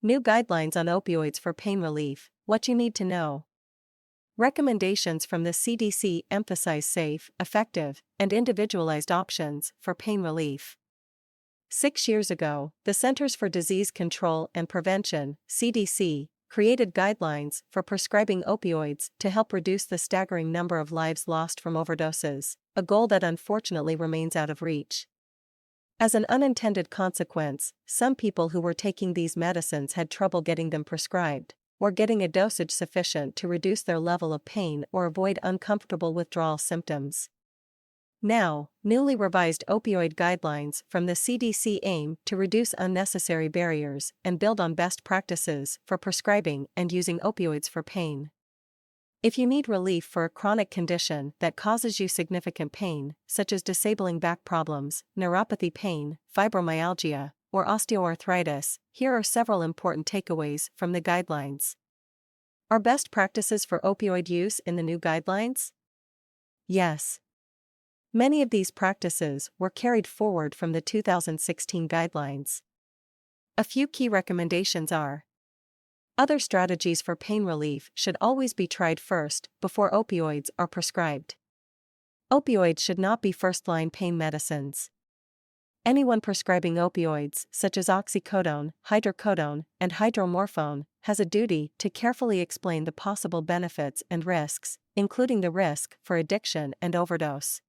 New guidelines on opioids for pain relief, what you need to know. Recommendations from the CDC emphasize safe, effective, and individualized options for pain relief. 6 years ago, the Centers for Disease Control and Prevention, CDC, created guidelines for prescribing opioids to help reduce the staggering number of lives lost from overdoses, a goal that unfortunately remains out of reach. As an unintended consequence, some people who were taking these medicines had trouble getting them prescribed, or getting a dosage sufficient to reduce their level of pain or avoid uncomfortable withdrawal symptoms. Now, newly revised opioid guidelines from the CDC aim to reduce unnecessary barriers and build on best practices for prescribing and using opioids for pain. If you need relief for a chronic condition that causes you significant pain, such as disabling back problems, neuropathy pain, fibromyalgia, or osteoarthritis, here are several important takeaways from the guidelines. Are best practices for opioid use in the new guidelines? Yes. Many of these practices were carried forward from the 2016 guidelines. A few key recommendations are: other strategies for pain relief should always be tried first before opioids are prescribed. Opioids should not be first-line pain medicines. Anyone prescribing opioids, such as oxycodone, hydrocodone, and hydromorphone, has a duty to carefully explain the possible benefits and risks, including the risk for addiction and overdose.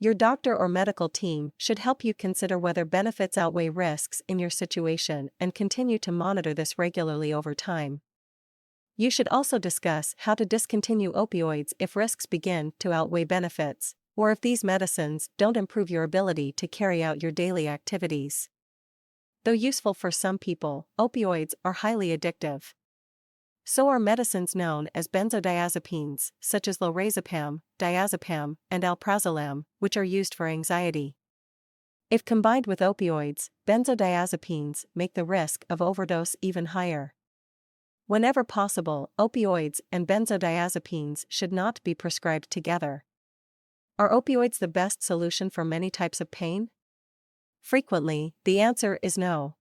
Your doctor or medical team should help you consider whether benefits outweigh risks in your situation and continue to monitor this regularly over time. You should also discuss how to discontinue opioids if risks begin to outweigh benefits, or if these medicines don't improve your ability to carry out your daily activities. Though useful for some people, opioids are highly addictive. So are medicines known as benzodiazepines, such as lorazepam, diazepam, and alprazolam, which are used for anxiety. If combined with opioids, benzodiazepines make the risk of overdose even higher. Whenever possible, opioids and benzodiazepines should not be prescribed together. Are opioids the best solution for many types of pain? Frequently, the answer is no.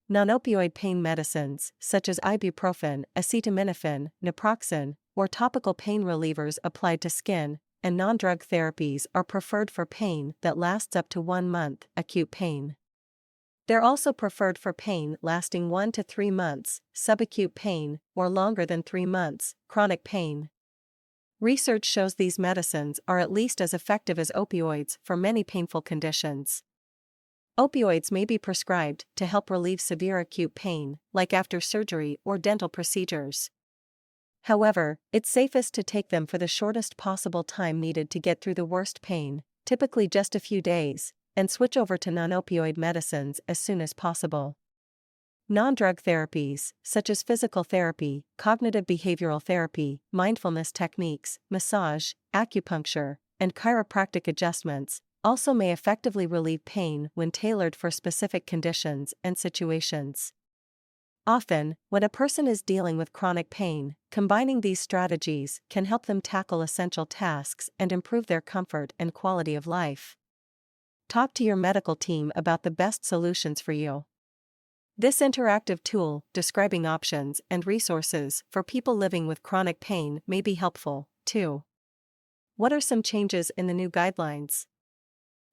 Non-opioid pain medicines, such as ibuprofen, acetaminophen, naproxen, or topical pain relievers applied to skin, and non-drug therapies are preferred for pain that lasts up to 1 month, acute pain. They're also preferred for pain lasting 1 to 3 months, subacute pain, or longer than 3 months, chronic pain. Research shows these medicines are at least as effective as opioids for many painful conditions. Opioids may be prescribed to help relieve severe acute pain, like after surgery or dental procedures. However, it's safest to take them for the shortest possible time needed to get through the worst pain, typically just a few days, and switch over to non-opioid medicines as soon as possible. Non-drug therapies, such as physical therapy, cognitive behavioral therapy, mindfulness techniques, massage, acupuncture, and chiropractic adjustments, also may effectively relieve pain when tailored for specific conditions and situations. Often, when a person is dealing with chronic pain, combining these strategies can help them tackle essential tasks and improve their comfort and quality of life. Talk to your medical team about the best solutions for you. This interactive tool, describing options and resources for people living with chronic pain, may be helpful, too. What are some changes in the new guidelines?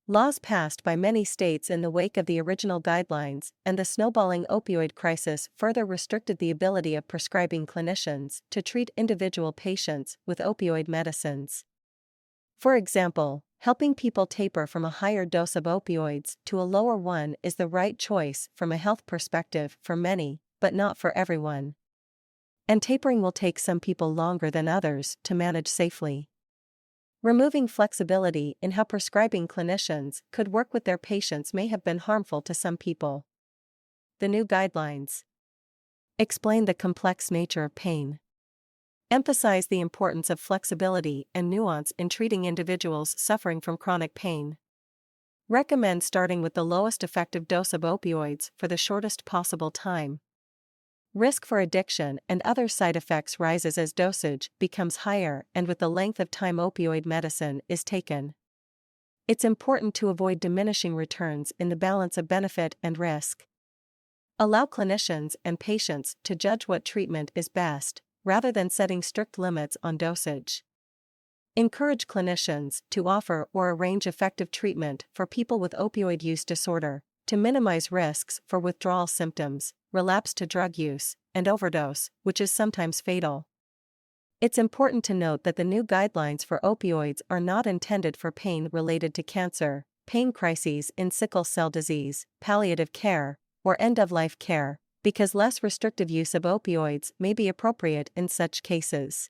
Laws passed by many states in the wake of the original guidelines and the snowballing opioid crisis further restricted the ability of prescribing clinicians to treat individual patients with opioid medicines. For example, helping people taper from a higher dose of opioids to a lower one is the right choice from a health perspective for many, but not for everyone. And tapering will take some people longer than others to manage safely. Removing flexibility in how prescribing clinicians could work with their patients may have been harmful to some people. The new guidelines explain the complex nature of pain. Emphasize the importance of flexibility and nuance in treating individuals suffering from chronic pain. Recommend starting with the lowest effective dose of opioids for the shortest possible time. Risk for addiction and other side effects rises as dosage becomes higher and with the length of time opioid medicine is taken. It's important to avoid diminishing returns in the balance of benefit and risk. Allow clinicians and patients to judge what treatment is best, rather than setting strict limits on dosage. Encourage clinicians to offer or arrange effective treatment for people with opioid use disorder, to minimize risks for withdrawal symptoms, relapse to drug use, and overdose, which is sometimes fatal. It's important to note that the new guidelines for opioids are not intended for pain related to cancer, pain crises in sickle cell disease, palliative care, or end-of-life care, because less restrictive use of opioids may be appropriate in such cases.